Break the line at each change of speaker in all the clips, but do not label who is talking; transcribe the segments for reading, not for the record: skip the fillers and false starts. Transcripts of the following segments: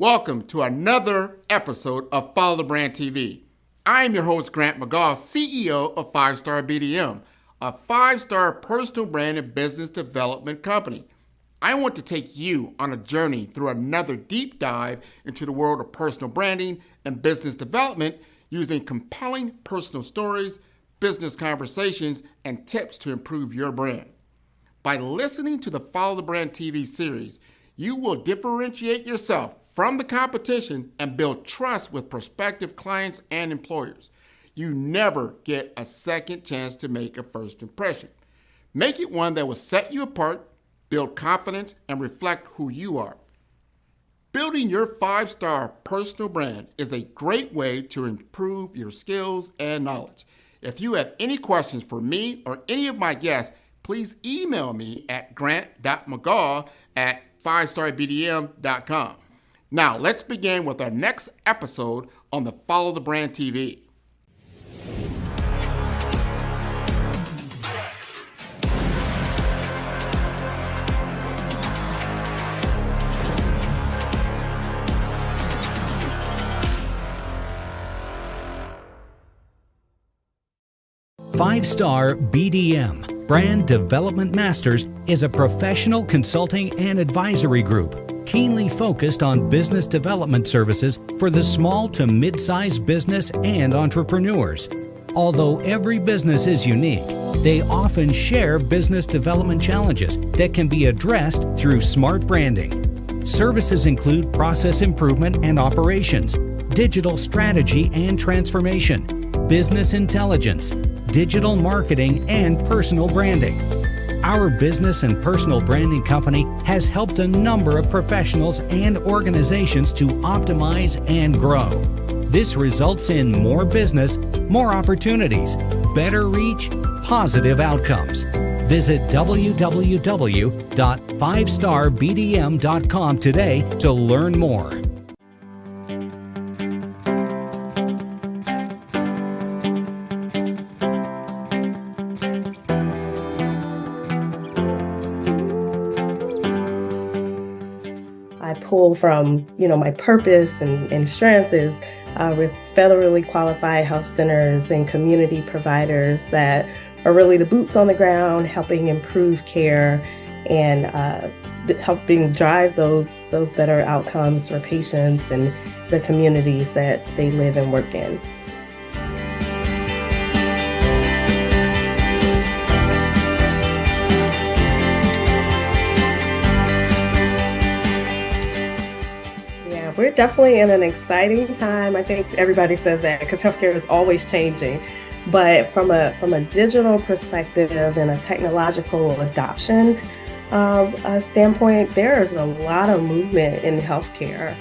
Welcome to another episode of Follow the Brand TV. I am your host, Grant McGaugh, CEO of 5-Star BDM, a 5-star personal brand and business development company. I want to take you on a journey through another deep dive into the world of personal branding and business development using compelling personal stories, business conversations, and tips to improve your brand. By listening to the Follow the Brand TV series, you will differentiate yourself from the competition and build trust with prospective clients and employers. You never get a second chance to make a first impression. Make it one that will set you apart, build confidence, and reflect who you are. Building your 5-star personal brand is a great way to improve your skills and knowledge. If you have any questions for me or any of my guests, please email me at grant.mcgaugh@5starbdm.com. Now, let's begin with our next episode on the Follow the Brand TV.
Five-Star BDM, Brand Development Masters, is a professional consulting and advisory group keenly focused on business development services for the small to mid-sized business and entrepreneurs. Although every business is unique, they often share business development challenges that can be addressed through smart branding. Services include process improvement and operations, digital strategy and transformation, business intelligence, digital marketing, and personal branding. Our business and personal branding company has helped a number of professionals and organizations to optimize and grow. This results in more business, more opportunities, better reach, positive outcomes. Visit www.5starbdm.com today to learn more.
Pull from, my purpose and strength is with federally qualified health centers and community providers that are really the boots on the ground, helping improve care and helping drive those better outcomes for patients and the communities that they live and work in. We're definitely in an exciting time. I think everybody says that because healthcare is always changing. But from a digital perspective and a technological adoption standpoint, there's a lot of movement in healthcare.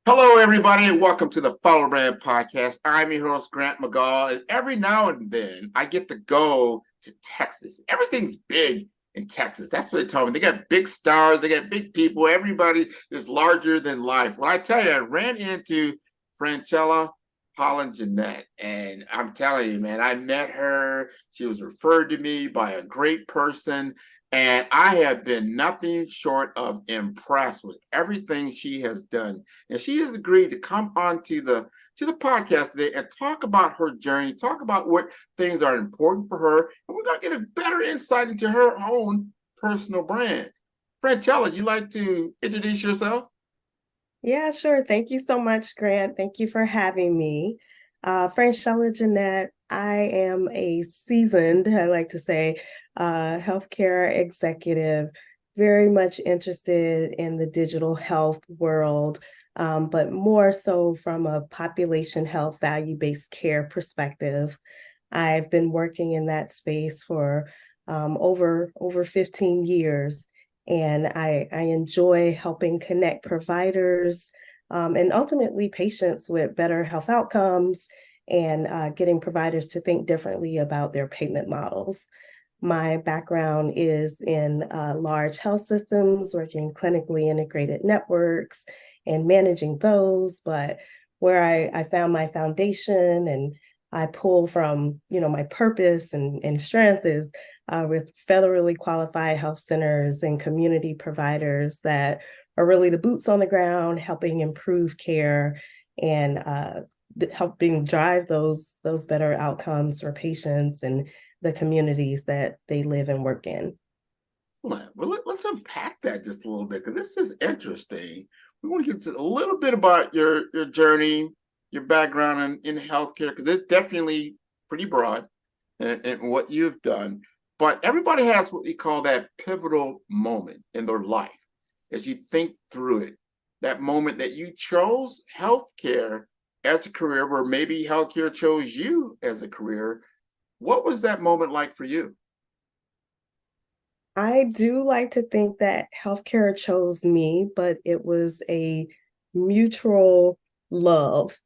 Hello, everybody, and welcome to the Follow the Brand Podcast. I'm your host, Grant McGaugh, and every now and then I get to go to Texas. Everything's big in Texas. That's what they told me. They got big stars. They got big people. Everybody is larger than life. Well, I tell you, I ran into Franchella Jennett, and I'm telling you, man, I met her. She was referred to me by a great person. And I have been nothing short of impressed with everything she has done. And she has agreed to come on to the podcast today and talk about her journey, talk about what things are important for her. And we're going to get a better insight into her own personal brand. Franchella, you like to introduce yourself?
Yeah, sure. Thank you so much, Grant. Thank you for having me. Franchella Jennett, I am a seasoned, I like to say, healthcare executive, very much interested in the digital health world, but more so from a population health value-based care perspective. I've been working in that space for over 15 years. And I enjoy helping connect providers and ultimately patients with better health outcomes and getting providers to think differently about their payment models. My background is in large health systems, working clinically integrated networks and managing those. But where I found my foundation and I pull from, my purpose and strength is with federally qualified health centers and community providers that are really the boots on the ground, helping improve care and helping drive those better outcomes for patients and the communities that they live and work in.
Well, let's unpack that just a little bit because this is interesting. We want to get a little bit about your journey, your background in healthcare, because it's definitely pretty broad and what you've done. But everybody has what we call that pivotal moment in their life as you think through it. That moment that you chose healthcare as a career, where maybe healthcare chose you as a career. What was that moment like for you?
I do like to think that healthcare chose me, but it was a mutual love.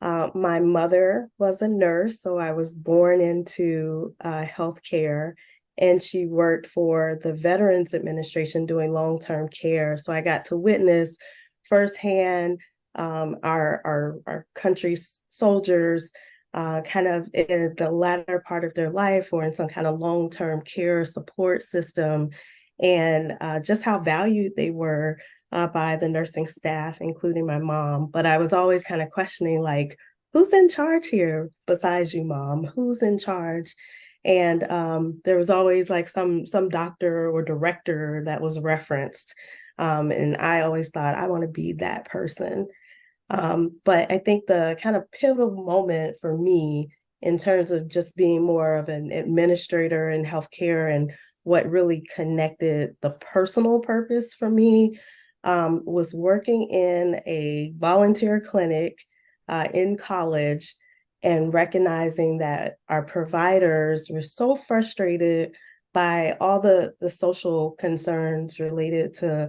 My mother was a nurse, so I was born into healthcare, and she worked for the Veterans Administration doing long-term care. So I got to witness firsthand our country's soldiers kind of in the latter part of their life or in some kind of long-term care support system, and just how valued they were by the nursing staff, including my mom. But I was always kind of questioning, like, who's in charge here besides you, mom? Who's in charge? And there was always like some doctor or director that was referenced. And I always thought, I want to be that person. But I think the kind of pivotal moment for me in terms of just being more of an administrator in healthcare and what really connected the personal purpose for me was working in a volunteer clinic in college and recognizing that our providers were so frustrated by all the social concerns related to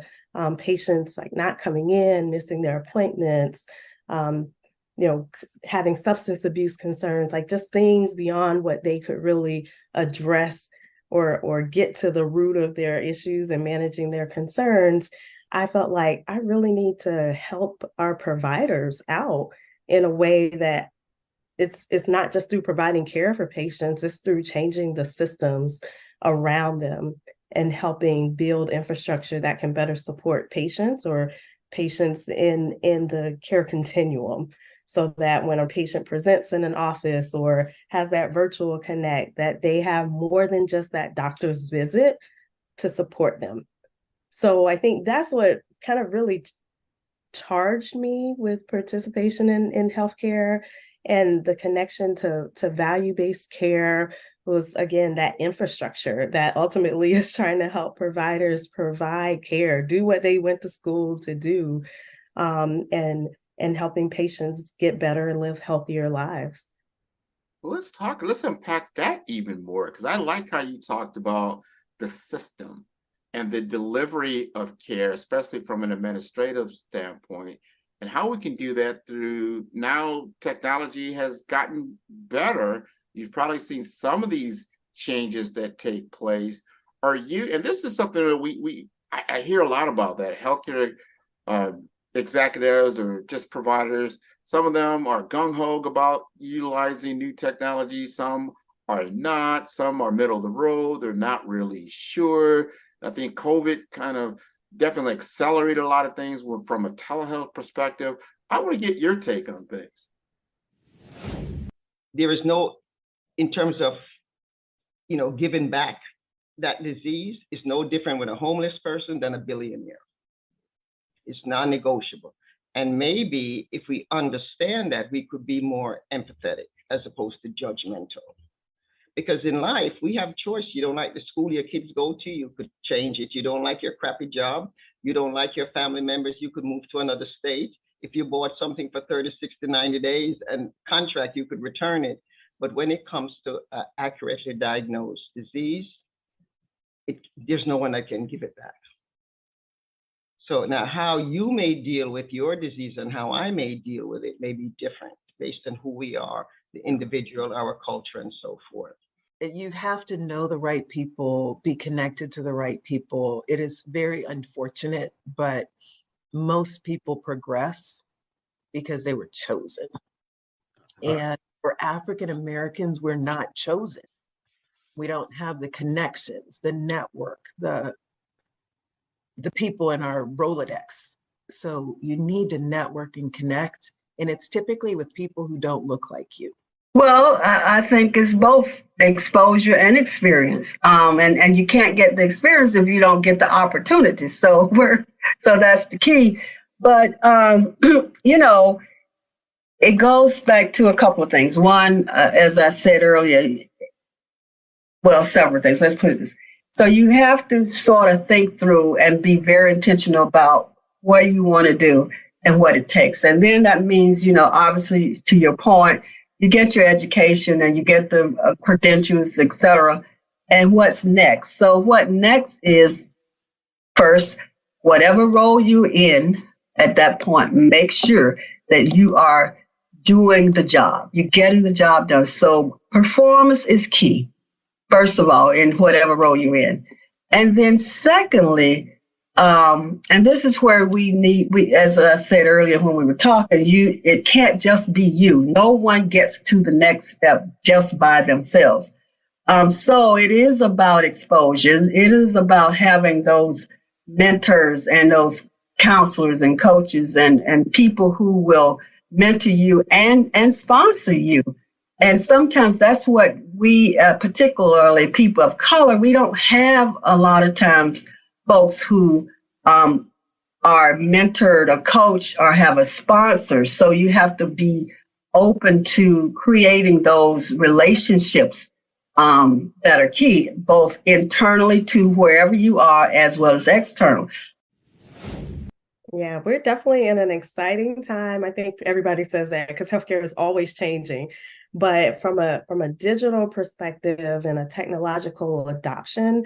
patients like not coming in, missing their appointments, having substance abuse concerns, like just things beyond what they could really address or get to the root of their issues and managing their concerns. I felt like I really need to help our providers out in a way that it's not just through providing care for patients, it's through changing the systems around them and helping build infrastructure that can better support patients or patients in the care continuum, so that when a patient presents in an office or has that virtual connect, that they have more than just that doctor's visit to support them. So I think that's what kind of really charged me with participation in healthcare, and the connection to value-based care was, again, that infrastructure that ultimately is trying to help providers provide care, do what they went to school to do, and helping patients get better and live healthier lives.
Well, let's unpack that even more because I like how you talked about the system and the delivery of care, especially from an administrative standpoint, and how we can do that through now technology has gotten better. You've probably seen some of these changes that take place. Are you, and this is something that I hear a lot about that healthcare uh, executives or just providers. Some of them are gung-ho about utilizing new technology. Some are not. Some are middle of the road. They're not really sure. I think COVID kind of definitely accelerated a lot of things from a telehealth perspective. I want to get your take on things.
There is no, in terms of, giving back that disease is no different with a homeless person than a billionaire. It's non-negotiable. And maybe if we understand that, we could be more empathetic as opposed to judgmental. Because in life, we have choice. You don't like the school your kids go to, you could change it. You don't like your crappy job, you don't like your family members, you could move to another state. If you bought something for 30, 60, 90 days and contract, you could return it. But when it comes to accurately diagnosed disease, there's no one that can give it back. So now how you may deal with your disease and how I may deal with it may be different based on who we are, the individual, our culture, and so forth.
You have to know the right people, be connected to the right people. It is very unfortunate, but most people progress because they were chosen. And for African Americans, we're not chosen. We don't have the connections, the network, the people in our Rolodex. So you need to network and connect. And it's typically with people who don't look like you.
Well, I think it's both exposure and experience. And you can't get the experience if you don't get the opportunity. So that's the key. But, it goes back to a couple of things. One, as I said earlier, well, several things. Let's put it this. So you have to sort of think through and be very intentional about what you want to do and what it takes. And then that means, obviously, to your point, you get your education and you get the credentials, et cetera. And what's next? So what next is, first, whatever role you're in at that point, make sure that you are doing the job. You're getting the job done. So performance is key, first of all, in whatever role you're in. And then secondly, and this is where we, as I said earlier when we were talking, it can't just be you. No one gets to the next step just by themselves. So it is about exposures. It is about having those mentors and those counselors and coaches and people who will mentor you and sponsor you. And sometimes that's what we, particularly people of color, we don't have a lot of times folks who are mentored or coached or have a sponsor. So you have to be open to creating those relationships that are key, both internally to wherever you are as well as external.
Yeah, we're definitely in an exciting time. I think everybody says that because healthcare is always changing. But from a digital perspective and a technological adoption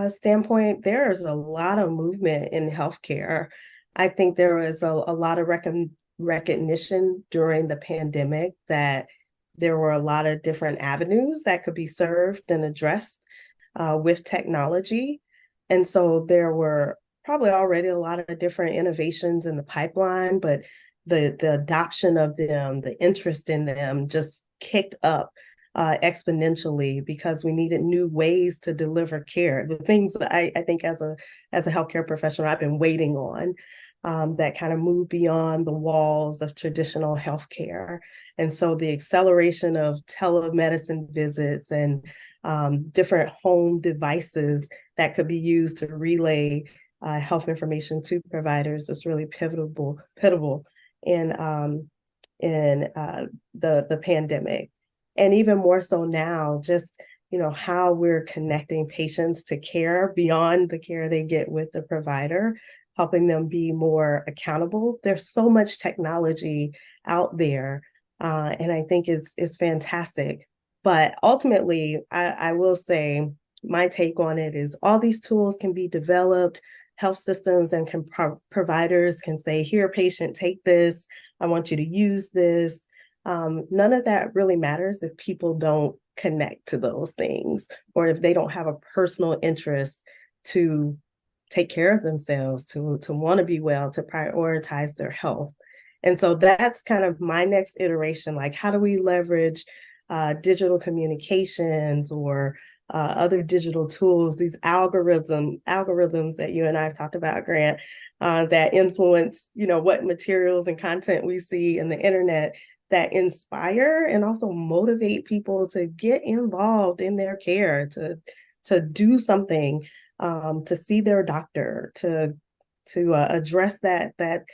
standpoint, there's a lot of movement in healthcare. I think there was a lot of recognition during the pandemic that there were a lot of different avenues that could be served and addressed with technology. And so there were probably already a lot of different innovations in the pipeline, but the adoption of them, the interest in them just kicked up exponentially because we needed new ways to deliver care. The things that I think as a healthcare professional, I've been waiting on that kind of move beyond the walls of traditional healthcare. And so the acceleration of telemedicine visits and different home devices that could be used to relay health information to providers is really pivotal in the pandemic. And even more so now, just how we're connecting patients to care beyond the care they get with the provider, helping them be more accountable. There's so much technology out there, and I think it's fantastic. But ultimately, I will say my take on it is all these tools can be developed. Health systems and providers can say, here, patient, take this. I want you to use this. None of that really matters if people don't connect to those things or if they don't have a personal interest to take care of themselves, to want to be well, to prioritize their health. And so that's kind of my next iteration. Like, how do we leverage digital communications or other digital tools, these algorithms that you and I have talked about, Grant, that influence, what materials and content we see in the internet that inspire and also motivate people to get involved in their care, to to do something, to see their doctor, to address that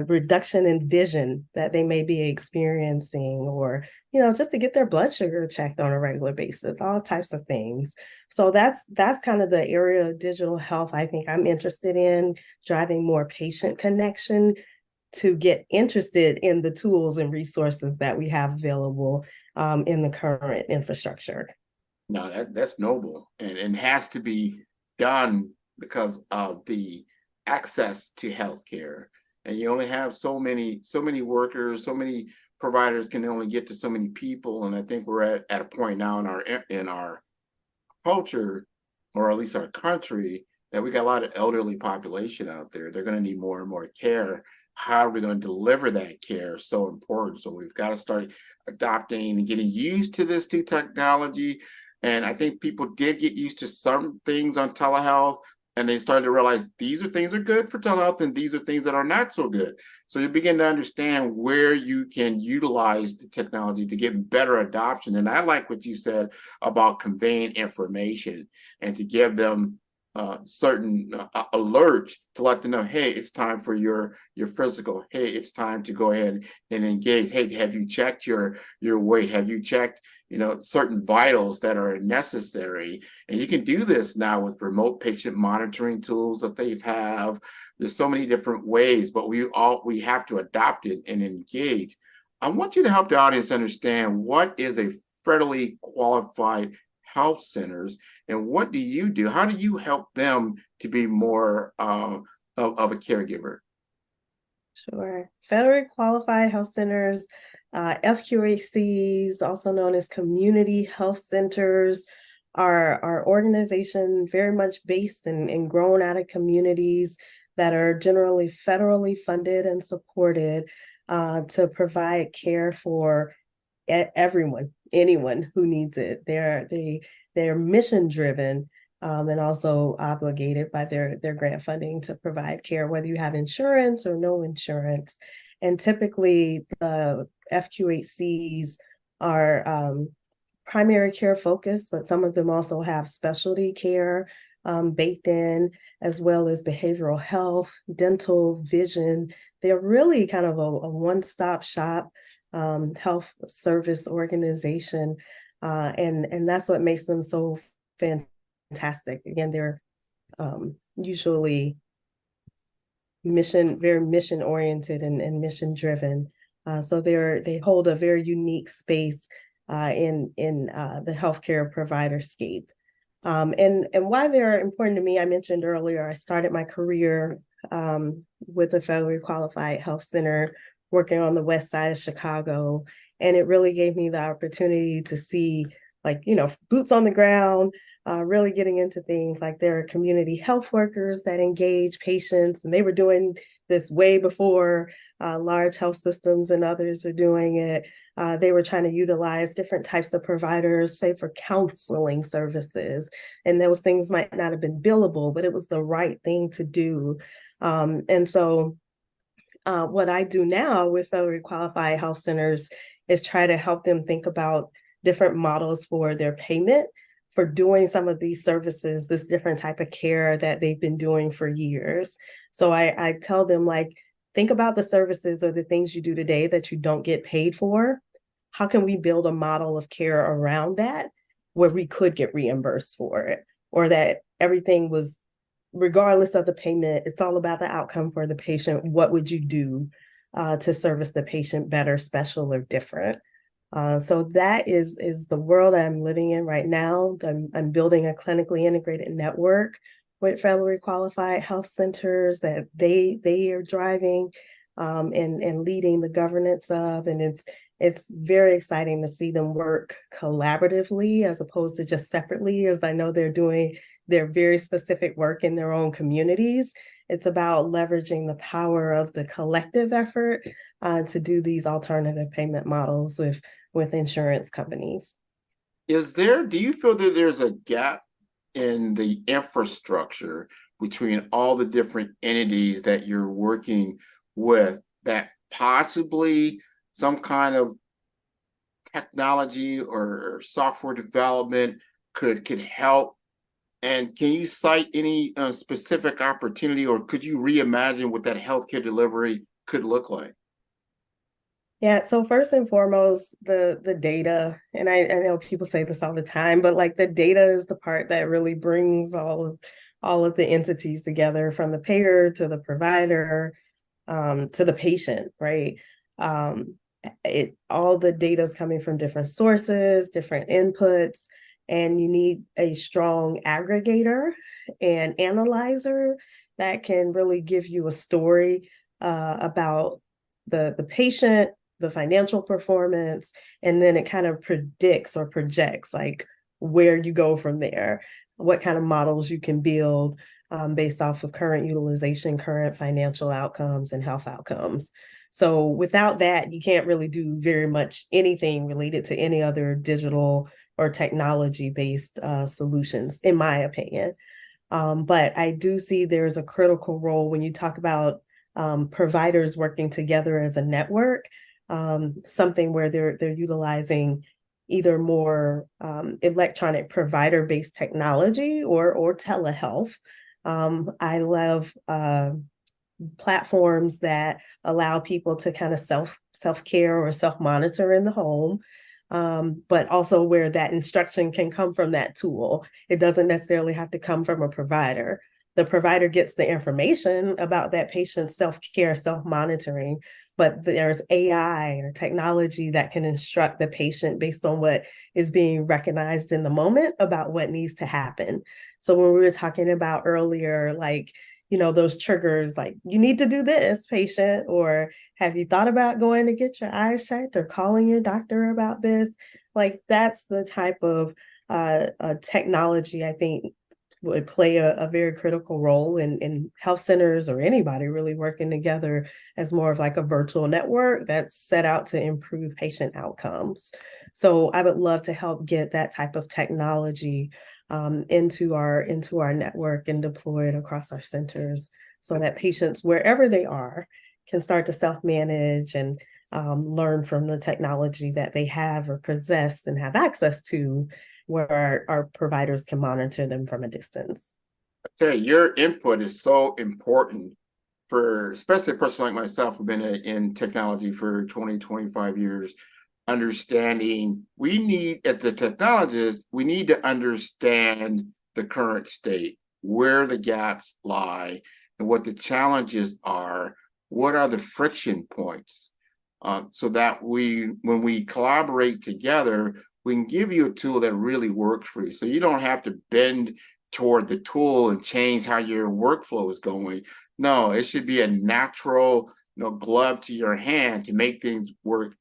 reduction in vision that they may be experiencing, or just to get their blood sugar checked on a regular basis, all types of things. So that's kind of the area of digital health I think I'm interested in, driving more patient connection to get interested in the tools and resources that we have available in the current infrastructure.
No, that's noble, and has to be done because of the access to healthcare. And you only have so many workers, so many providers can only get to so many people. And I think we're at a point now in our culture, or at least our country, that we got a lot of elderly population out there. They're going to need more and more care. How are we going to deliver that care is so important. So we've got to start adopting and getting used to this new technology. And I think people did get used to some things on telehealth, and they started to realize these are things that are good for telehealth and these are things that are not so good. So you begin to understand where you can utilize the technology to get better adoption. And I like what you said about conveying information and to give them certain alerts to let them know, hey, it's time for your physical. Hey, it's time to go ahead and engage. Hey, have you checked your weight? Have you checked certain vitals that are necessary? And you can do this now with remote patient monitoring tools that they have. There's so many different ways, but we have to adopt it and engage. I want you to help the audience understand what is a federally qualified health centers and what do you do? How do you help them to be more of a caregiver?
Sure. Federally qualified health centers, FQHCs, also known as community health centers, are organizations very much based and grown out of communities that are generally federally funded and supported to provide care for everyone, anyone who needs it. They're mission driven and also obligated by their grant funding to provide care, whether you have insurance or no insurance. And typically the FQHCs are primary care focused, but some of them also have specialty care baked in, as well as behavioral health, dental, vision. They're really kind of a one-stop shop health service organization. And that's what makes them so fantastic. Again, they're usually very mission oriented and mission driven. So they hold a very unique space in the healthcare provider scape. And why they're important to me, I mentioned earlier, I started my career with a federally qualified health center working on the west side of Chicago. And it really gave me the opportunity to see, boots on the ground, really getting into things like there are community health workers that engage patients, and they were doing this way before large health systems and others are doing it. They were trying to utilize different types of providers, say for counseling services, and those things might not have been billable, but it was the right thing to do. And so what I do now with federally qualified health centers is try to help them think about different models for their payment for doing some of these services, this different type of care that they've been doing for years. So I tell them, think about the services or the things you do today that you don't get paid for. How can we build a model of care around that where we could get reimbursed for it, or that everything was, regardless of the payment, it's all about the outcome for the patient. What would you do to service the patient better, special, or different? So that is the world I'm living in right now. I'm building a clinically integrated network with federally qualified health centers that they are driving and leading the governance of. And it's very exciting to see them work collaboratively as opposed to just separately, as I know they're doing their very specific work in their own communities. It's about leveraging the power of the collective effort to do these alternative payment models with insurance companies.
Do you feel that there's a gap in the infrastructure between all the different entities that you're working with, that possibly some kind of technology or software development could help? And can you cite any specific opportunity, or could you reimagine what that healthcare delivery could look like?
Yeah, so first and foremost, the data, and I know people say this all the time, but like the data is the part that really brings all of the entities together, from the payer to the provider, to the patient, right? Um, all the data is coming from different sources, different inputs, and you need a strong aggregator and analyzer that can really give you a story about the patient, the financial performance, and then it kind of predicts or projects like where you go from there, what kind of models you can build based off of current utilization, current financial outcomes, and health outcomes. So without that, you can't really do very much anything related to any other digital or technology-based solutions, in my opinion. But I do see there's a critical role when you talk about providers working together as a network, something where they're utilizing either more electronic provider-based technology or telehealth. I love platforms that allow people to kind of self-care or self-monitor in the home, but also where that instruction can come from that tool. It doesn't necessarily have to come from a provider. The provider gets the information about that patient's self-care, self-monitoring, but there's AI or technology that can instruct the patient based on what is being recognized in the moment about what needs to happen. So when we were talking about earlier, like, those triggers, like, you need to do this, patient, or have you thought about going to get your eyes checked or calling your doctor about this? Like, that's the type of technology I think would play a very critical role in health centers or anybody really working together as more of like a virtual network that's set out to improve patient outcomes. So I would love to help get that type of technology into our network and deploy it across our centers so that patients, wherever they are, can start to self-manage and learn from the technology that they have or possess and have access to, where our providers can monitor them from a distance.
Okay, your input is so important for, especially a person like myself who've been in technology for 20, 25 years, understanding we need, as the technologists, we need to understand the current state, where the gaps lie, and what the challenges are, what are the friction points, so that when we collaborate together, we can give you a tool that really works for you. So you don't have to bend toward the tool and change how your workflow is going. No, it should be a natural, glove to your hand to make things work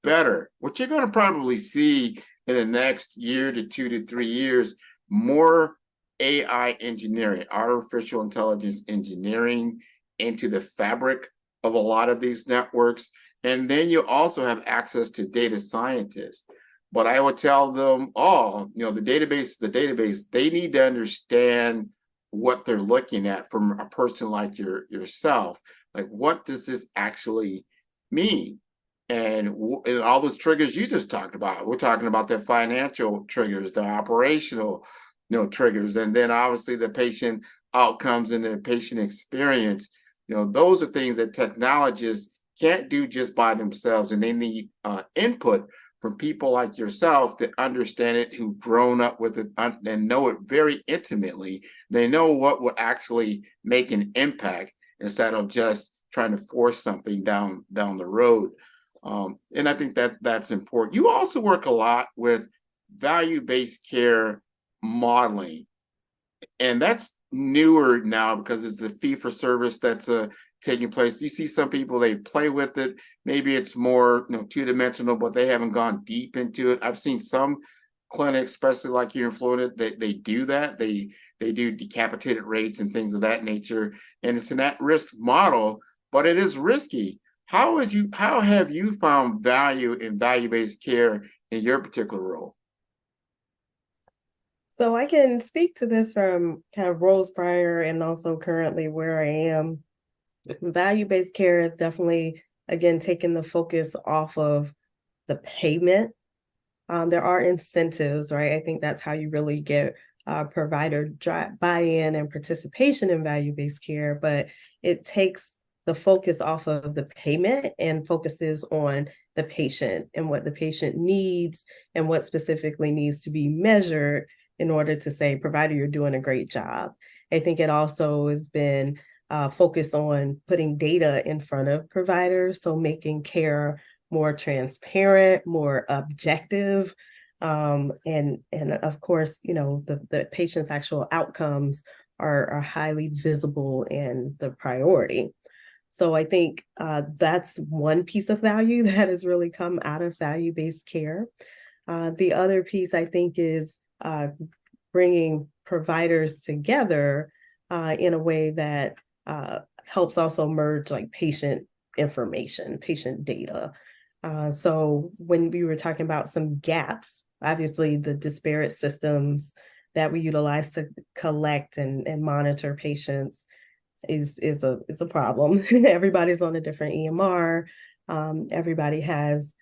better. What you're going to probably see in the next year to 2 to 3 years, more AI engineering, artificial intelligence engineering into the fabric of a lot of these networks. And then you also have access to data scientists. But I would tell them all, the database is the database. They need to understand what they're looking at from a person like yourself. Like, what does this actually mean? And all those triggers you just talked about. We're talking about the financial triggers, the operational, triggers, and then obviously the patient outcomes and the patient experience. Those are things that technologists can't do just by themselves, and they need input from people like yourself that understand it, who've grown up with it and know it very intimately. They know what will actually make an impact instead of just trying to force something down the road. And I think that's important. You also work a lot with value-based care modeling, and that's newer now because it's a fee-for-service that's taking place. You see some people, they play with it. Maybe it's more two-dimensional, but they haven't gone deep into it. I've seen some clinics, especially like here in Florida, they do that. They do decapitated rates and things of that nature, and it's an at-risk model, but it is risky. How have you found value in value-based care in your particular role?
So I can speak to this from kind of roles prior and also currently where I am. Value-based care is definitely, again, taking the focus off of the payment There are incentives, right? I think that's how you really get provider buy-in and participation in value-based care, but it takes the focus off of the payment and focuses on the patient and what the patient needs and what specifically needs to be measured in order to say, provider, you're doing a great job. I think it also has been focused on putting data in front of providers, so making care more transparent, more objective, and of course, the patient's actual outcomes are highly visible and the priority. So I think that's one piece of value that has really come out of value-based care. The other piece I think is bringing providers together in a way that helps also merge like patient information, patient data. So when we were talking about some gaps, obviously the disparate systems that we utilize to collect and monitor patients is a problem. Everybody's on a different EMR. Everybody has,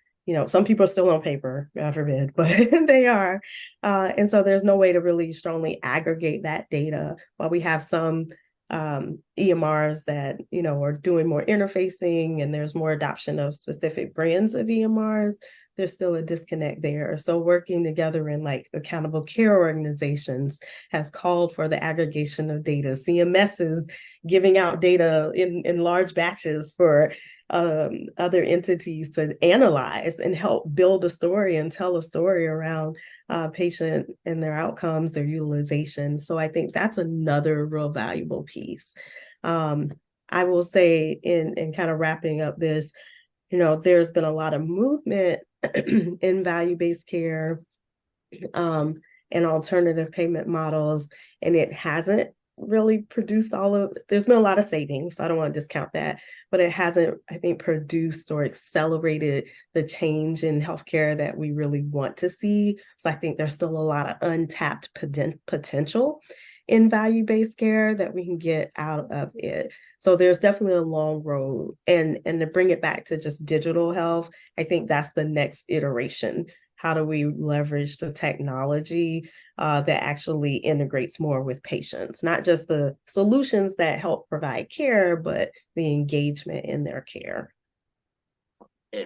some people are still on paper, God forbid, but they are. And so there's no way to really strongly aggregate that data. While we have some EMRs that, are doing more interfacing and there's more adoption of specific brands of EMRs, there's still a disconnect there. So working together in like accountable care organizations has called for the aggregation of data. CMS is giving out data in large batches for other entities to analyze and help build a story and tell a story around patient and their outcomes, their utilization. So I think that's another real valuable piece. I will say in kind of wrapping up this, there's been a lot of movement in value-based care and alternative payment models, and it hasn't really produced there's been a lot of savings, so I don't want to discount that, but it hasn't, I think, produced or accelerated the change in healthcare that we really want to see. So I think there's still a lot of untapped potential in value-based care that we can get out of it. So there's definitely a long road. And to bring it back to just digital health, I think that's the next iteration. How do we leverage the technology that actually integrates more with patients, not just the solutions that help provide care, but the engagement in their care?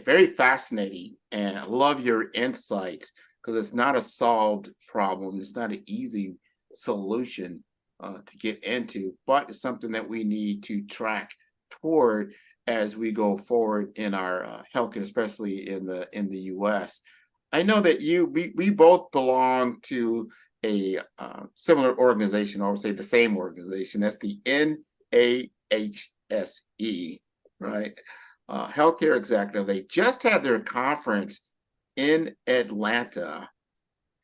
Very fascinating. And I love your insights because it's not a solved problem. It's not an easy solution to get into, but it's something that we need to track toward as we go forward in our healthcare, especially in the U.S. I know that we both belong to a similar organization, or say the same organization. That's the NAHSE, right? Healthcare Executive. They just had their conference in Atlanta.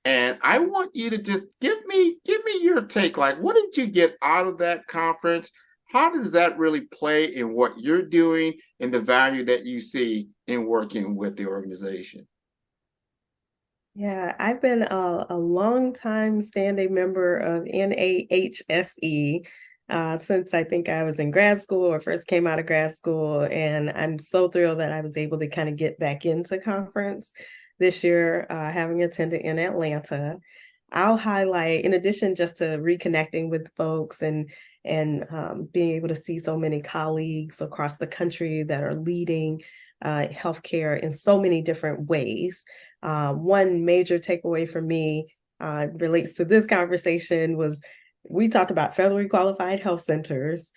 And I want you to just give me your take. Like, what did you get out of that conference? How does that really play in what you're doing and the value that you see in working with the organization?
Yeah, I've been a long time standing member of NAHSE since I think I was in grad school or first came out of grad school. And I'm so thrilled that I was able to kind of get back into conference this year, having attended in Atlanta. I'll highlight, in addition just to reconnecting with folks and being able to see so many colleagues across the country that are leading healthcare in so many different ways. One major takeaway for me relates to this conversation was we talked about federally qualified health centers,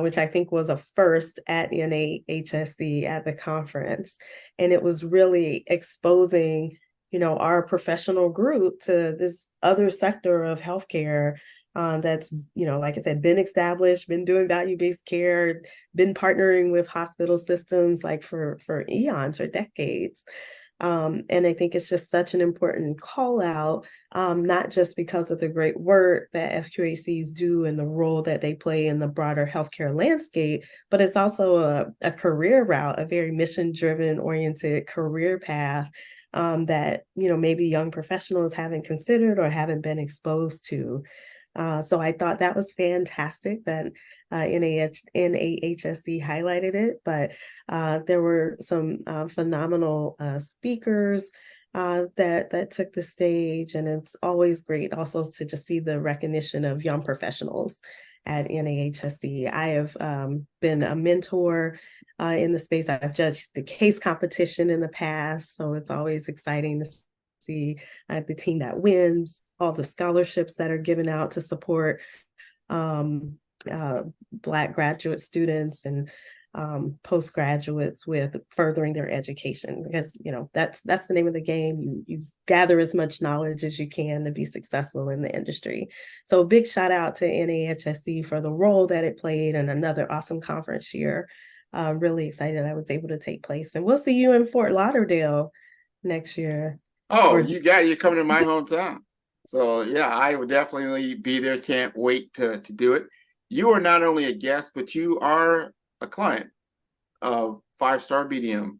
which I think was a first at NAHSE at the conference. And it was really exposing, our professional group to this other sector of healthcare that's, like I said, been established, been doing value-based care, been partnering with hospital systems like for eons, for decades. And I think it's just such an important call out, not just because of the great work that FQHCs do and the role that they play in the broader healthcare landscape, but it's also a career route, a very mission-driven oriented career path that, maybe young professionals haven't considered or haven't been exposed to. So I thought that was fantastic that NAHSE highlighted it, but there were some phenomenal speakers that took the stage. And it's always great also to just see the recognition of young professionals at NAHSC. I have been a mentor in the space. I've judged the case competition in the past, so it's always exciting to see the team that wins, all the scholarships that are given out to support Black graduate students and postgraduates with furthering their education, because that's the name of the game. You gather as much knowledge as you can to be successful in the industry. So big shout out to NAHSC for the role that it played, and another awesome conference year. Really excited I was able to take place, and we'll see you in Fort Lauderdale next year.
Oh, you're coming to my hometown. So yeah, I would definitely be there. Can't wait to do it. You are not only a guest, but you are a client of 5-Star BDM,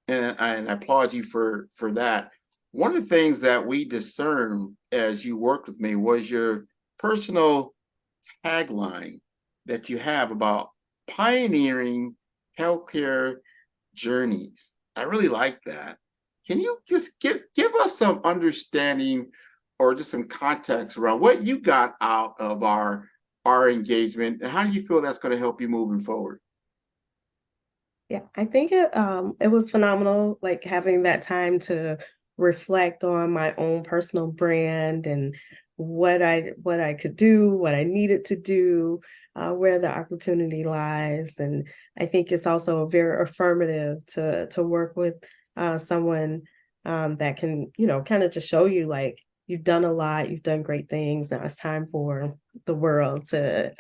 and I applaud you for that. One of the things that we discerned as you worked with me was your personal tagline that you have about pioneering healthcare journeys. I really like that. Can you just give us some understanding or just some context around what you got out of our engagement, and how do you feel that's going to help you moving forward?
Yeah, I think it was phenomenal, like having that time to reflect on my own personal brand and what I could do, what I needed to do, where the opportunity lies. And I think it's also very affirmative to work with someone that can, kind of just show you like you've done a lot, you've done great things. Now it's time for the world to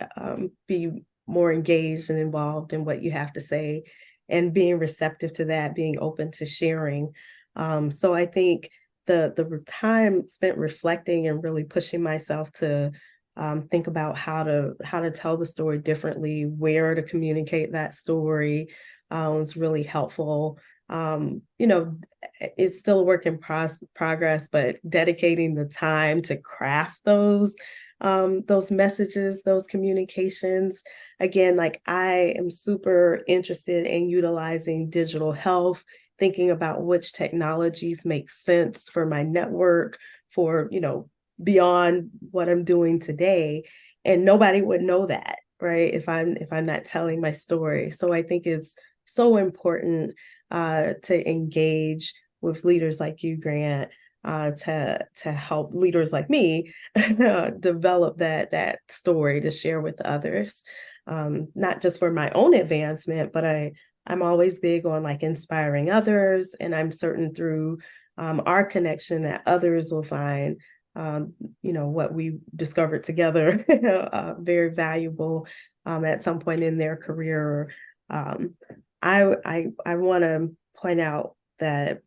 be more engaged and involved in what you have to say, and being receptive to that, being open to sharing. So I think the time spent reflecting and really pushing myself to think about how to tell the story differently, where to communicate that story was really helpful. It's still a work in progress, but dedicating the time to craft those messages, those communications. Again, like I am super interested in utilizing digital health, thinking about which technologies make sense for my network, for, beyond what I'm doing today. And nobody would know that, right, if I'm not telling my story. So I think it's so important to engage with leaders like you, Grant, to help leaders like me develop that story to share with others, not just for my own advancement, but I'm always big on like inspiring others, and I'm certain through our connection that others will find what we discovered together very valuable at some point in their career. I want to point out that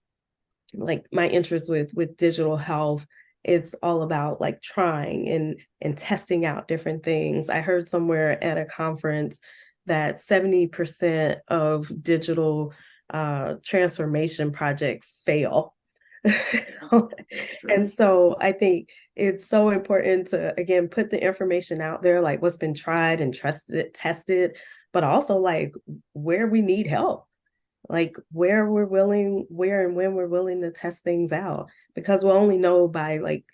like my interest with digital health, it's all about like trying and testing out different things. I heard somewhere at a conference that 70% of digital transformation projects fail. And so I think it's so important to, again, put the information out there, like what's been tried and tested, but also like where we need help, like where and when we're willing to test things out, because we'll only know by like,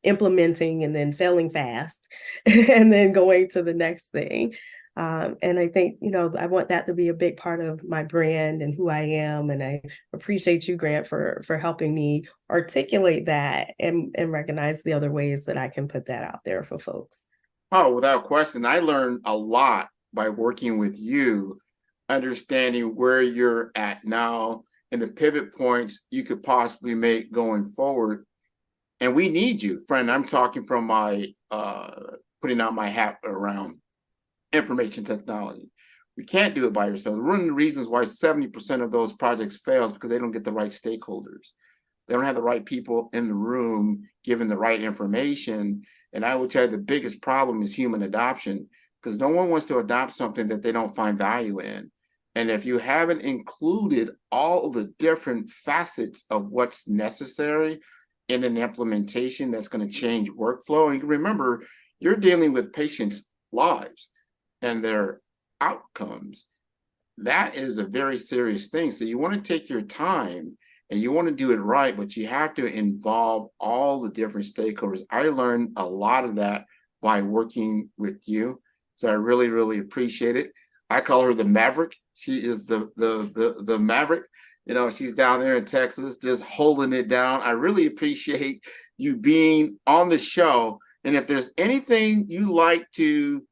implementing and then failing fast and then going to the next thing. And I think, I want that to be a big part of my brand and who I am. And I appreciate you, Grant, for helping me articulate that and recognize the other ways that I can put that out there for folks.
Oh, without question. I learned a lot by working with you, understanding where you're at now and the pivot points you could possibly make going forward. And we need you, friend. I'm talking from my putting out my hat around information technology. We can't do it by yourself. One of the reasons why 70% of those projects fail is because they don't get the right stakeholders. They don't have the right people in the room giving the right information. And I would tell you the biggest problem is human adoption, because no one wants to adopt something that they don't find value in. And if you haven't included all the different facets of what's necessary in an implementation that's going to change workflow, and remember, you're dealing with patients' lives and their outcomes. That is a very serious thing. So you want to take your time and you want to do it right, but you have to involve all the different stakeholders. I learned a lot of that by working with you. So I really, really appreciate it. I call her the Maverick. She is the Maverick. You know, she's down there in Texas, just holding it down. I really appreciate you being on the show. And if there's anything you like to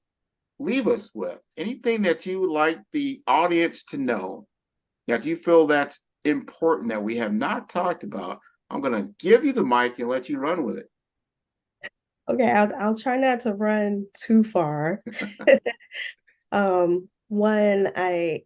leave us with, anything that you would like the audience to know that you feel that's important that we have not talked about, I'm going to give you the mic and let you run with it.
Okay, I'll try not to run too far. One, I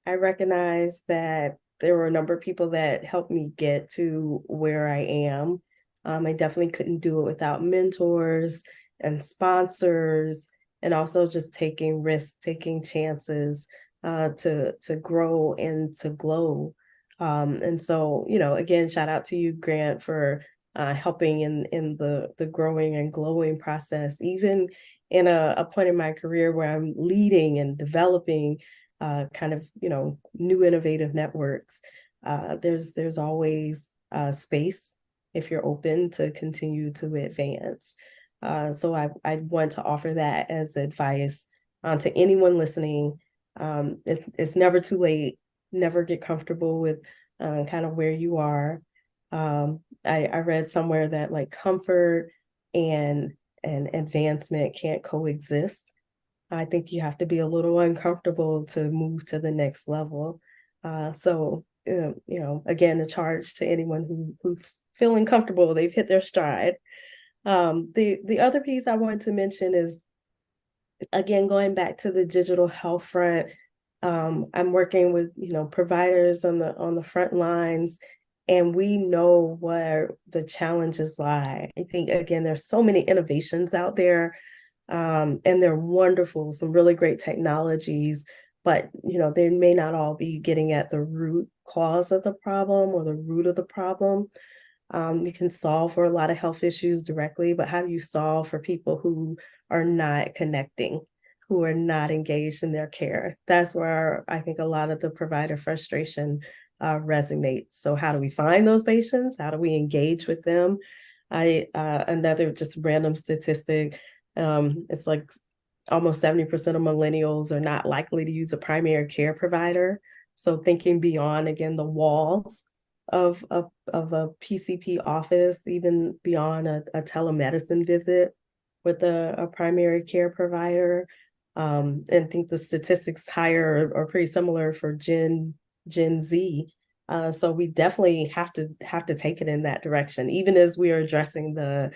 recognize that there were a number of people that helped me get to where I am. I definitely couldn't do it without mentors and sponsors, and also just taking risks, taking chances to grow and to glow. And so, you know, again, shout out to you, Grant, for helping in the growing and glowing process, even in a point in my career where I'm leading and developing kind of, you know, new innovative networks. There's always space if you're open to continue to advance. So I want to offer that as advice to anyone listening. It's never too late. Never get comfortable with kind of where you are. I read somewhere that like comfort and advancement can't coexist. I think you have to be a little uncomfortable to move to the next level. So, you know, again, a charge to anyone who's feeling comfortable, they've hit their stride. The other piece I wanted to mention is, again, going back to the digital health front. I'm working with, you know, providers on the front lines, and we know where the challenges lie. I think, again, there's so many innovations out there, and they're wonderful, some really great technologies, but, you know, they may not all be getting at the root cause of the problem or the root of the problem. You can solve for a lot of health issues directly, but how do you solve for people who are not connecting, who are not engaged in their care? That's where I think a lot of the provider frustration resonates. So how do we find those patients? How do we engage with them? Another just random statistic, it's like almost 70% of millennials are not likely to use a primary care provider. So thinking beyond, again, the walls of a PCP office, even beyond a telemedicine visit with a primary care provider. And think the statistics higher or pretty similar for Gen Z. So we definitely have to take it in that direction, even as we are addressing the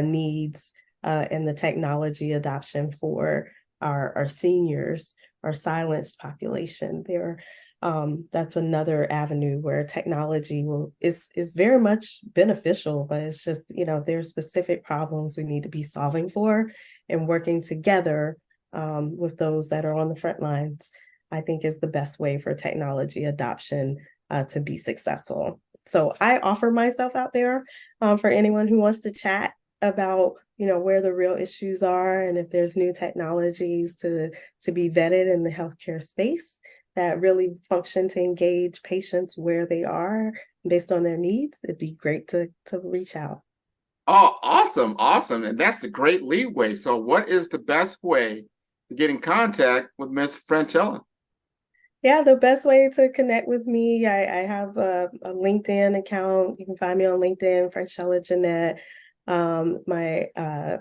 needs and the technology adoption for our seniors, our silenced population. That's another avenue where technology is very much beneficial, but it's just, you know, there's specific problems we need to be solving for, and working together with those that are on the front lines, I think, is the best way for technology adoption to be successful. So I offer myself out there for anyone who wants to chat about, you know, where the real issues are, and if there's new technologies to be vetted in the healthcare space that really function to engage patients where they are based on their needs, it'd be great to reach out.
Oh, awesome. Awesome. And that's the great leeway. So what is the best way to get in contact with Miss Franchella?
Yeah, the best way to connect with me, I have a LinkedIn account. You can find me on LinkedIn, Franchella Jennett. My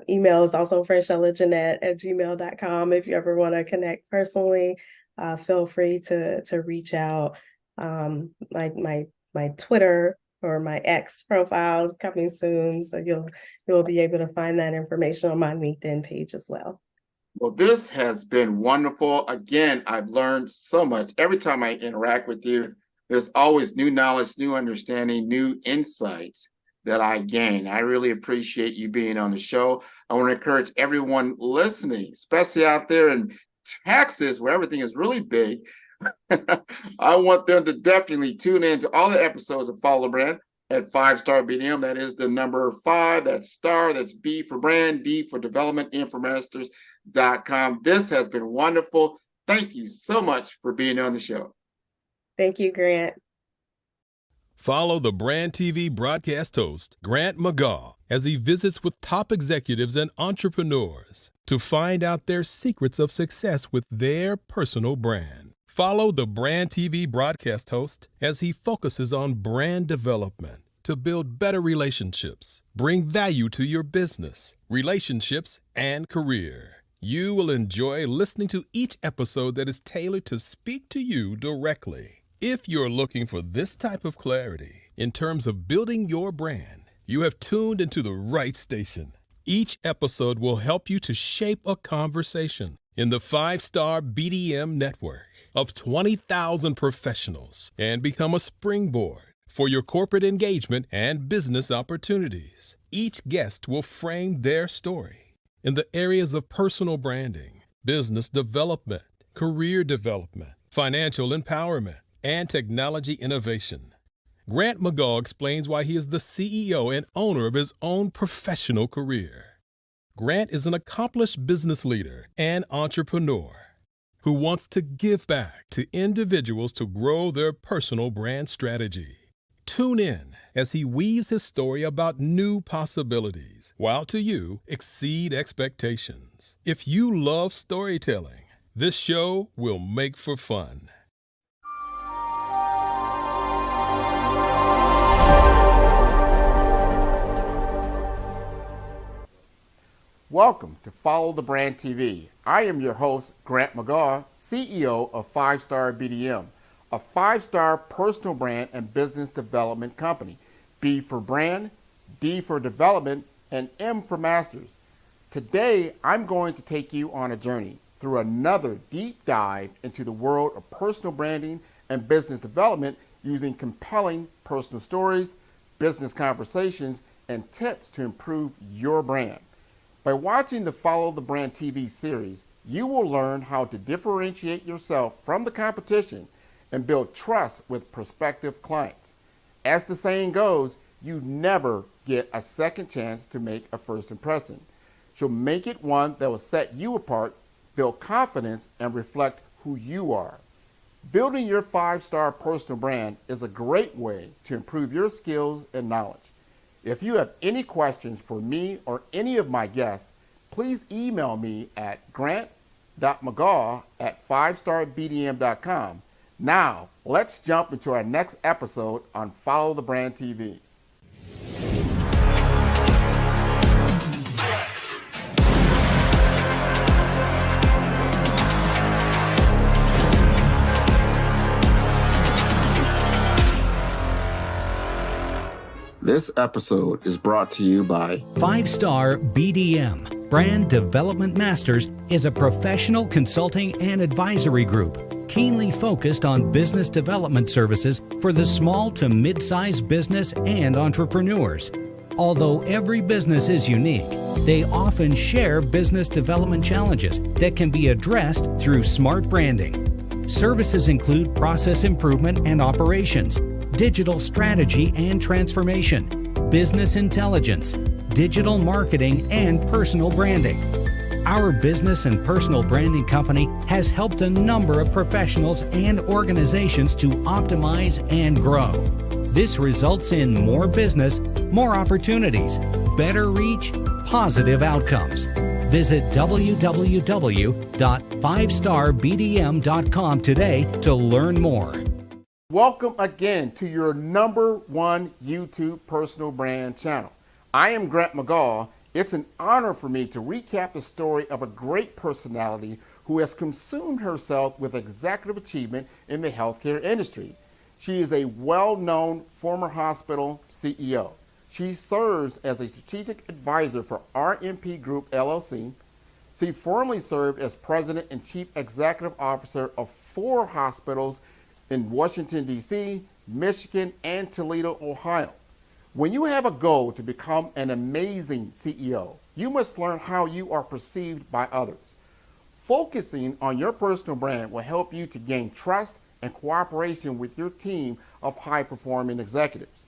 email is also francellajennett@gmail.com. If you ever want to connect personally, feel free to reach out. My Twitter or my X profile is coming soon, so you'll be able to find that information on my LinkedIn page as well.
Well, this has been wonderful. Again, I've learned so much. Every time I interact with you, there's always new knowledge, new understanding, new insights that I gain. I really appreciate you being on the show. I want to encourage everyone listening, especially out there in Texas, where everything is really big. I want them to definitely tune in to all the episodes of Follow the Brand at 5-Star BDM. That is the number 5, that's star, that's B for brand, D for development, Infomasters.com. This has been wonderful. Thank you so much for being on the show.
Thank you, Grant.
Follow the Brand TV broadcast host, Grant McGaw, as he visits with top executives and entrepreneurs to find out their secrets of success with their personal brand. Follow the Brand TV broadcast host as he focuses on brand development to build better relationships, bring value to your business, relationships, and career. You will enjoy listening to each episode that is tailored to speak to you directly. If you're looking for this type of clarity in terms of building your brand, you have tuned into the right station. Each episode will help you to shape a conversation in the 5-star BDM network of 20,000 professionals and become a springboard for your corporate engagement and business opportunities. Each guest will frame their story in the areas of personal branding, business development, career development, financial empowerment, and technology innovation. Grant McGaw explains why he is the CEO and owner of his own professional career. Grant is an accomplished business leader and entrepreneur who wants to give back to individuals to grow their personal brand strategy. Tune in as he weaves his story about new possibilities, while to you exceed expectations. If you love storytelling, this show will make for fun.
Welcome to Follow the Brand TV. I am your host, Grant McGaw, CEO of 5-Star BDM, a 5-star personal brand and business development company. B for brand, D for development, and M for masters. Today, I'm going to take you on a journey through another deep dive into the world of personal branding and business development using compelling personal stories, business conversations, and tips to improve your brand. By watching the Follow the Brand TV series, you will learn how to differentiate yourself from the competition and build trust with prospective clients. As the saying goes, you never get a second chance to make a first impression. So make it one that will set you apart, build confidence, and reflect who you are. Building your 5-star personal brand is a great way to improve your skills and knowledge. If you have any questions for me or any of my guests, please email me at grant.mcgaw@5starbdm.com. Now, let's jump into our next episode on Follow the Brand TV. This episode is brought to you by
5-Star BDM, Brand Development Masters, is a professional consulting and advisory group keenly focused on business development services for the small to mid-sized business and entrepreneurs. Although every business is unique, they often share business development challenges that can be addressed through smart branding. Services include process improvement and operations, digital strategy and transformation, business intelligence, digital marketing, and personal branding. Our business and personal branding company has helped a number of professionals and organizations to optimize and grow. This results in more business, more opportunities, better reach, positive outcomes. Visit www.5starbdm.com today to learn more.
Welcome again to your #1 YouTube personal brand channel. I am Grant McGaw. It's an honor for me to recap the story of a great personality who has consumed herself with executive achievement in the healthcare industry. She is a well-known former hospital CEO. She serves as a strategic advisor for RMP Group LLC. She formerly served as president and chief executive officer of 4 hospitals in Washington, D.C., Michigan, and Toledo, Ohio. When you have a goal to become an amazing CEO, you must learn how you are perceived by others. Focusing on your personal brand will help you to gain trust and cooperation with your team of high-performing executives.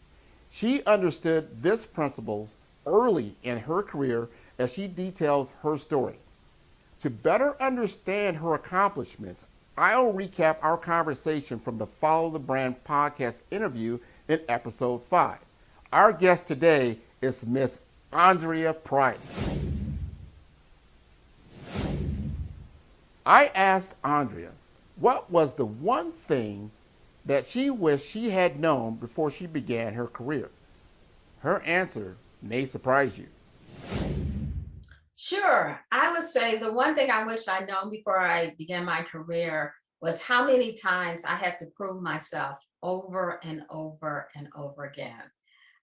She understood this principle early in her career as she details her story. To better understand her accomplishments, I'll recap our conversation from the Follow the Brand podcast interview in episode 5. Our guest today is Miss Andrea Price. I asked Andrea what was the one thing that she wished she had known before she began her career. Her answer may surprise you.
Sure. I would say the one thing I wish I'd known before I began my career was how many times I had to prove myself over and over and over again.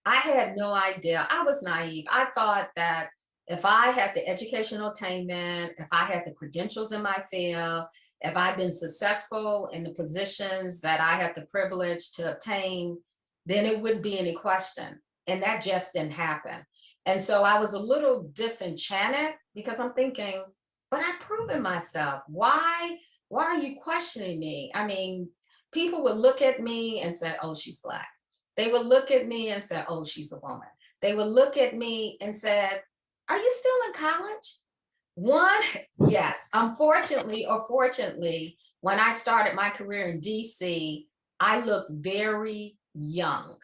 I had no idea. I was naive. I thought that if I had the educational attainment, if I had the credentials in my field, if I'd been successful in the positions that I had the privilege to obtain, then it wouldn't be any question. And that just didn't happen. And so I was a little disenchanted because I'm thinking, but I've proven myself. Why are you questioning me? I mean, people would look at me and say, oh, she's Black. They would look at me and say, oh, she's a woman. They would look at me and said, are you still in college? Yes, unfortunately or fortunately, when I started my career in DC, I looked very young.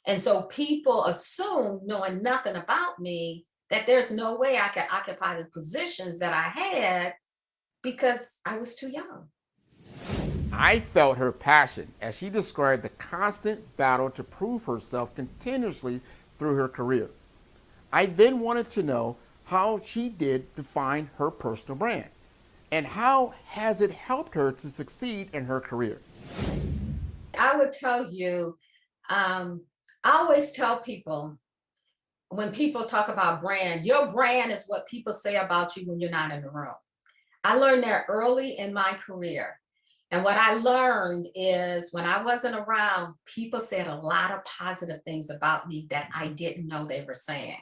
And so people assume, knowing nothing about me, that there's no way I could occupy the positions that I had because I was too young.
I felt her passion as she described the constant battle to prove herself continuously through her career. I then wanted to know how she did define her personal brand and how has it helped her to succeed in her career.
I would tell you, I always tell people when people talk about brand, your brand is what people say about you when you're not in the room. I learned that early in my career. And what I learned is when I wasn't around, people said a lot of positive things about me that I didn't know they were saying.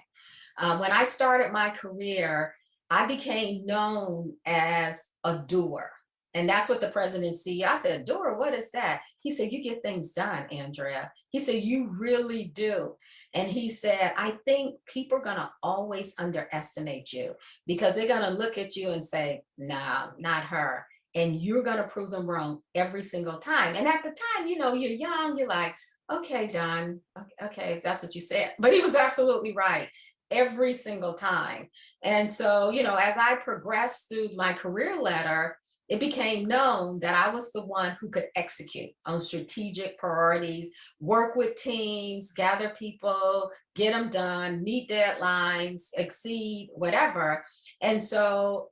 When I started my career, I became known as a doer. And that's what the president and CEO, I said, doer, what is that? He said, you get things done, Andrea. He said, you really do. And he said, I think people are going to always underestimate you because they're going to look at you and say, no, not her. And you're going to prove them wrong every single time. And at the time, you know, you're young, you're like, okay, Don, okay, that's what you said. But he was absolutely right every single time. And so, you know, as I progressed through my career ladder, it became known that I was the one who could execute on strategic priorities, work with teams, gather people, get them done, meet deadlines, exceed, whatever. And so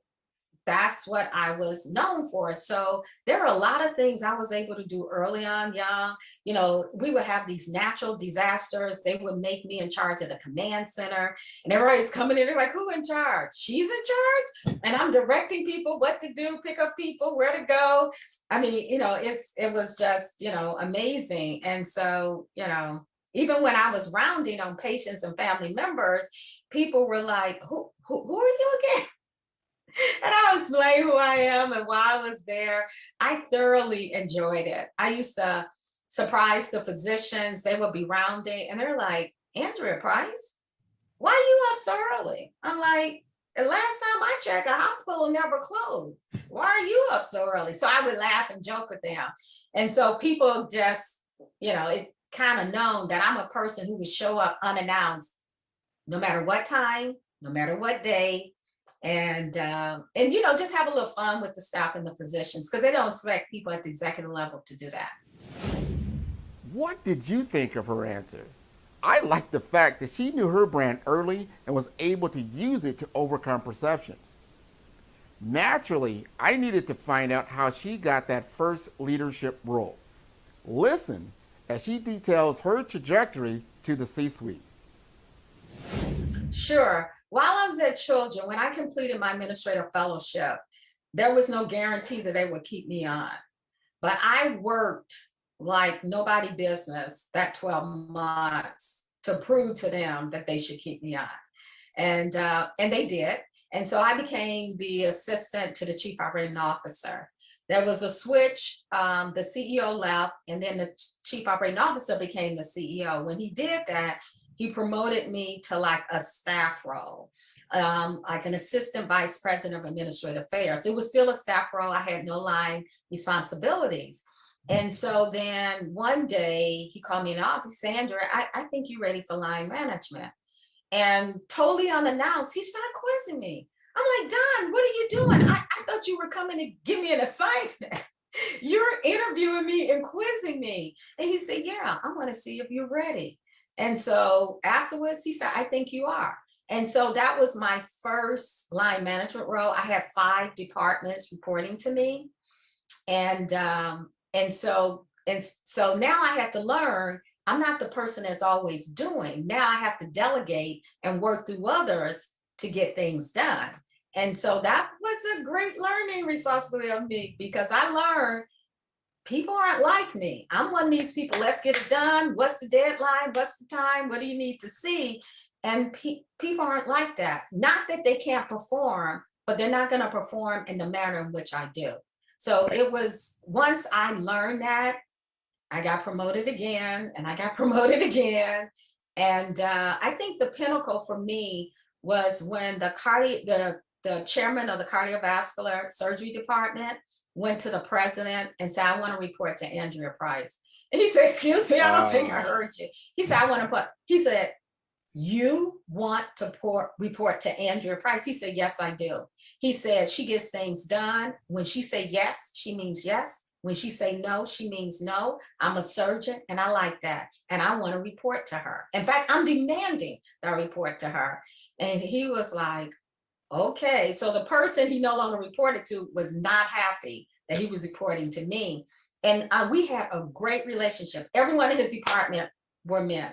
that's what I was known for. So there are a lot of things I was able to do early on, young. You know, we would have these natural disasters. They would make me in charge of the command center. And everybody's coming in, they're like, who in charge? She's in charge? And I'm directing people what to do, pick up people, where to go. I mean, you know, it was just, you know, amazing. And so, you know, even when I was rounding on patients and family members, people were like, who are you again? And I'll explain who I am and why I was there. I thoroughly enjoyed it. I used to surprise the physicians. They would be rounding and they're like, Andrea Price, why are you up so early? I'm like, the last time I checked, a hospital never closed. Why are you up so early? So I would laugh and joke with them. And so people just, you know, it kind of known that I'm a person who would show up unannounced, no matter what time, no matter what day. And you know, just have a little fun with the staff and the physicians because they don't expect people at the executive level to do that.
What did you think of her answer? I like the fact that she knew her brand early and was able to use it to overcome perceptions. Naturally, I needed to find out how she got that first leadership role. Listen as she details her trajectory to the C-suite.
Sure. While I was at Children, when I completed my administrative fellowship, there was no guarantee that they would keep me on. But I worked like nobody business that 12 months to prove to them that they should keep me on. And they did. And so I became the assistant to the chief operating officer. There was a switch, the CEO left, and then the chief operating officer became the CEO. When he did that, he promoted me to like a staff role. like an assistant vice president of administrative affairs. It was still a staff role. I had no line responsibilities. And so then one day he called me in the office, Sandra, I think you're ready for line management. And totally unannounced, he started quizzing me. I'm like, Don, what are you doing? I thought you were coming to give me an assignment. You're interviewing me and quizzing me. And he said, yeah, I want to see if you're ready. And so afterwards, he said, I think you are. And so that was my first line management role. I had 5 departments reporting to me. And so now I have to learn, I'm not the person that's always doing. Now I have to delegate and work through others to get things done. And so that was a great learning responsibility of me, because I learned people aren't like me. I'm one of these people, let's get it done. What's the deadline? What's the time? What do you need to see? And people aren't like that. Not that they can't perform, but they're not going to perform in the manner in which I do. So it was, once I learned that, I got promoted again, and I got promoted again. And I think the pinnacle for me was when the chairman of the cardiovascular surgery department went to the president and said, I want to report to Andrea Price. And he said, excuse me, I don't think I heard you. He said, he said, you want to report to Andrea Price? He said, yes, I do. He said, she gets things done. When she say yes, she means yes. When she say no, she means no. I'm a surgeon and I like that. And I want to report to her. In fact, I'm demanding that I report to her. And he was like, okay. So the person he no longer reported to was not happy that he was reporting to me. And we had a great relationship. Everyone in his department were men.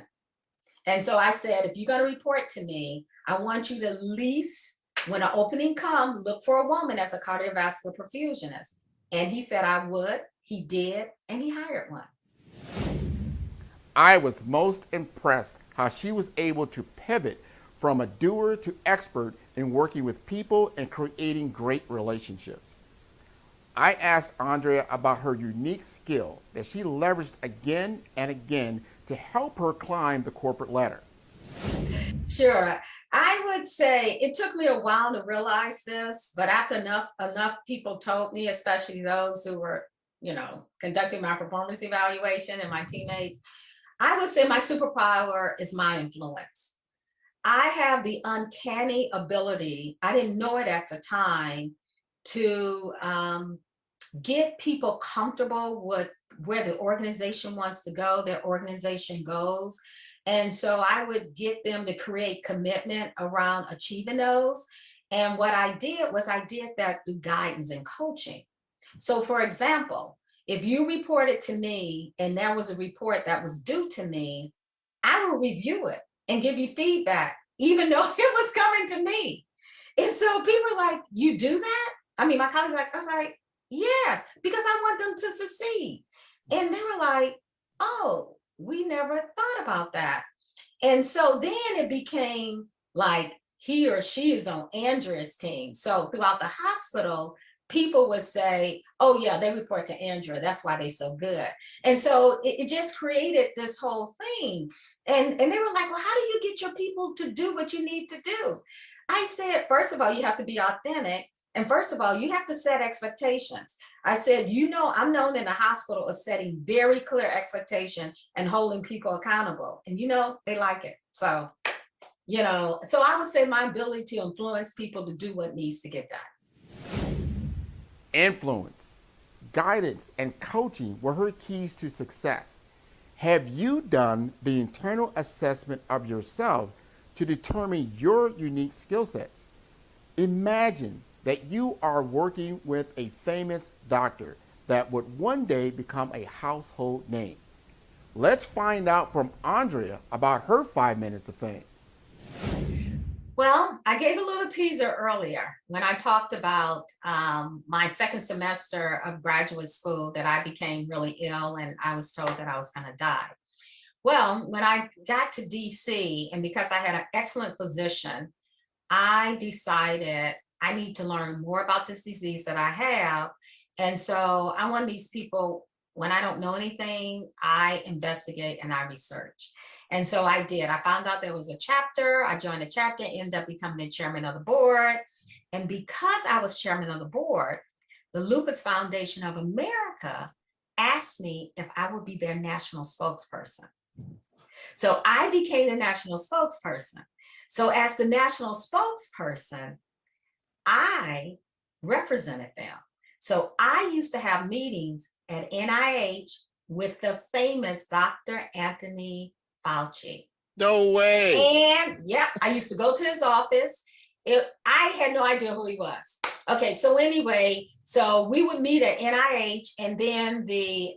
And so I said, if you're going to report to me, I want you to at least, when an opening comes, look for a woman as a cardiovascular perfusionist. And he said I would. He did, and he hired one.
I was most impressed how she was able to pivot from a doer to expert in working with people and creating great relationships. I asked Andrea about her unique skill that she leveraged again and again to help her climb the corporate ladder.
Sure. I would say it took me a while to realize this, but after enough people told me, especially those who were, conducting my performance evaluation and my teammates, I would say my superpower is my influence. I have the uncanny ability, I didn't know it at the time, to get people comfortable with where the organization wants to go, their organization goes. And so I would get them to create commitment around achieving those. And what I did was I did that through guidance and coaching. So for example, if you reported to me and there was a report that was due to me, I will review it and give you feedback, even though it was coming to me. And so people are like, you do that? I mean, my colleagues I was like, yes, because I want them to succeed. And they were like, oh, we never thought about that. And so then it became like he or she is on Andrea's team. So throughout the hospital, people would say, oh yeah, they report to Andrea. That's why they're so good. And so it just created this whole thing. And they were like, well, how do you get your people to do what you need to do? I said, first of all, you have to be authentic. And first of all, you have to set expectations. I said, I'm known in the hospital as setting very clear expectation and holding people accountable. And they like it. So, so I would say my ability to influence people to do what needs to get done.
Influence, guidance, and coaching were her keys to success. Have you done the internal assessment of yourself to determine your unique skill sets? Imagine that you are working with a famous doctor that would one day become a household name. Let's find out from Andrea about her 5 minutes of fame.
Well, I gave a little teaser earlier when I talked about my second semester of graduate school that I became really ill and I was told that I was going to die. Well, when I got to DC, and because I had an excellent physician, I decided I need to learn more about this disease that I have. And so I'm one of these people, when I don't know anything, I investigate and I research. And so I did. I found out there was a chapter. I joined the chapter, ended up becoming the chairman of the board. And because I was chairman of the board, the Lupus Foundation of America asked me if I would be their national spokesperson. So I became the national spokesperson. So as the national spokesperson, I represented them. So I used to have meetings at NIH with the famous Dr. Anthony Fauci.
No way.
And yeah, I used to go to his office. I had no idea who he was. Okay, so anyway, so we would meet at NIH, and then the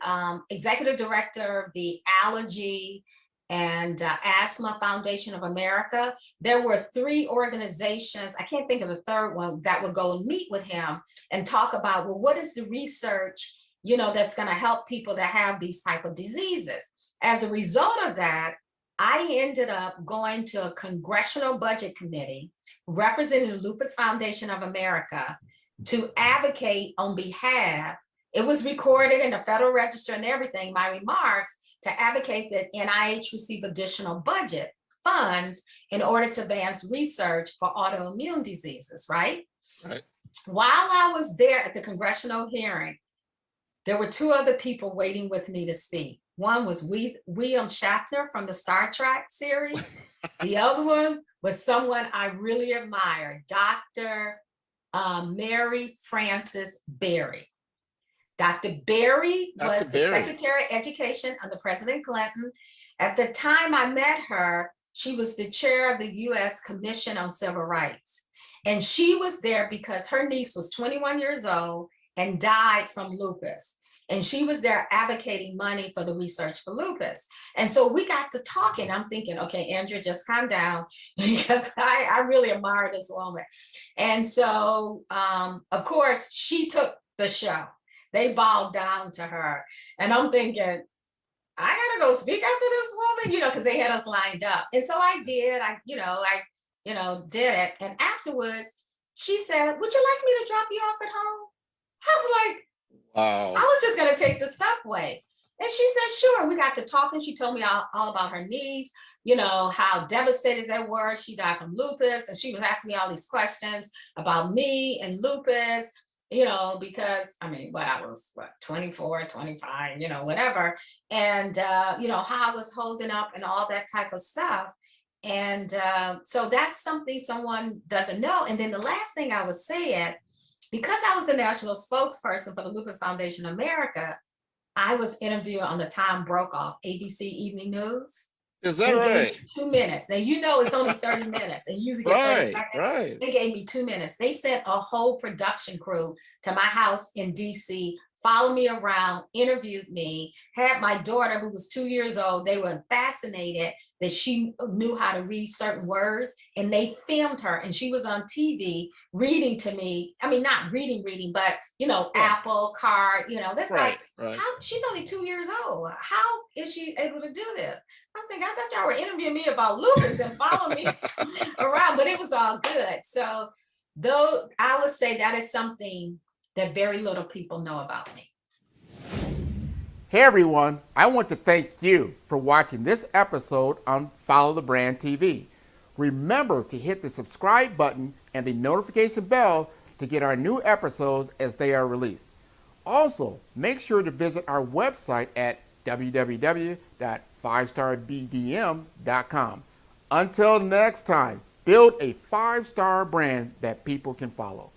executive director of the Allergy and Asthma Foundation of America. There were 3 organizations, I can't think of the third one, that would go and meet with him and talk about, well, what is the research, that's going to help people that have these type of diseases. As a result of that, I ended up going to a congressional budget committee representing the Lupus Foundation of America to advocate on behalf. It was recorded in the Federal Register and everything, my remarks, to advocate that NIH receive additional budget funds in order to advance research for autoimmune diseases, right?
Right.
While I was there at the congressional hearing, there were 2 other people waiting with me to speak. One was William Shatner from the Star Trek series. The other one was someone I really admired, Dr. Mary Frances Berry. Dr. Berry was the Secretary of Education under President Clinton. At the time I met her, she was the chair of the U.S. Commission on Civil Rights. And she was there because her niece was 21 years old and died from lupus. And she was there advocating money for the research for lupus. And so we got to talking. I'm thinking, okay, Andrea, just calm down, because I really admire this woman. And so, of course, she took the show. They bowed down to her. And I'm thinking, I gotta go speak after this woman, because they had us lined up. And so I did, I did it. And afterwards, she said, would you like me to drop you off at home? I was like,
wow.
I was just gonna take the subway. And she said, sure. We got to talking. She told me all about her niece, how devastated they were. She died from lupus. And she was asking me all these questions about me and lupus. Because I was 24, 25, whatever. And, how I was holding up and all that type of stuff. And so that's something someone doesn't know. And then the last thing I was saying, because I was the national spokesperson for the Lupus Foundation of America, I was interviewed on the Tom Brokaw ABC Evening News.
Is that right?
2 minutes. Now, it's only 30 minutes and usually get 30 seconds.
Right.
They gave me 2 minutes. They sent a whole production crew to my house in DC, followed me around, interviewed me, had my daughter who was 2 years old. They were fascinated that she knew how to read certain words, and they filmed her, and she was on TV reading to me. Not reading, but, Apple, car, that's
right.
How, she's only 2 years old. How is she able to do this? I was thinking, I thought y'all were interviewing me about lupus and follow me around, but it was all good. So though I would say that is something that very little people know about me.
Hey everyone, I want to thank you for watching this episode on Follow the Brand TV. Remember to hit the subscribe button and the notification bell to get our new episodes as they are released. Also, make sure to visit our website at www.5starbdm.com. Until next time, build a 5-star brand that people can follow.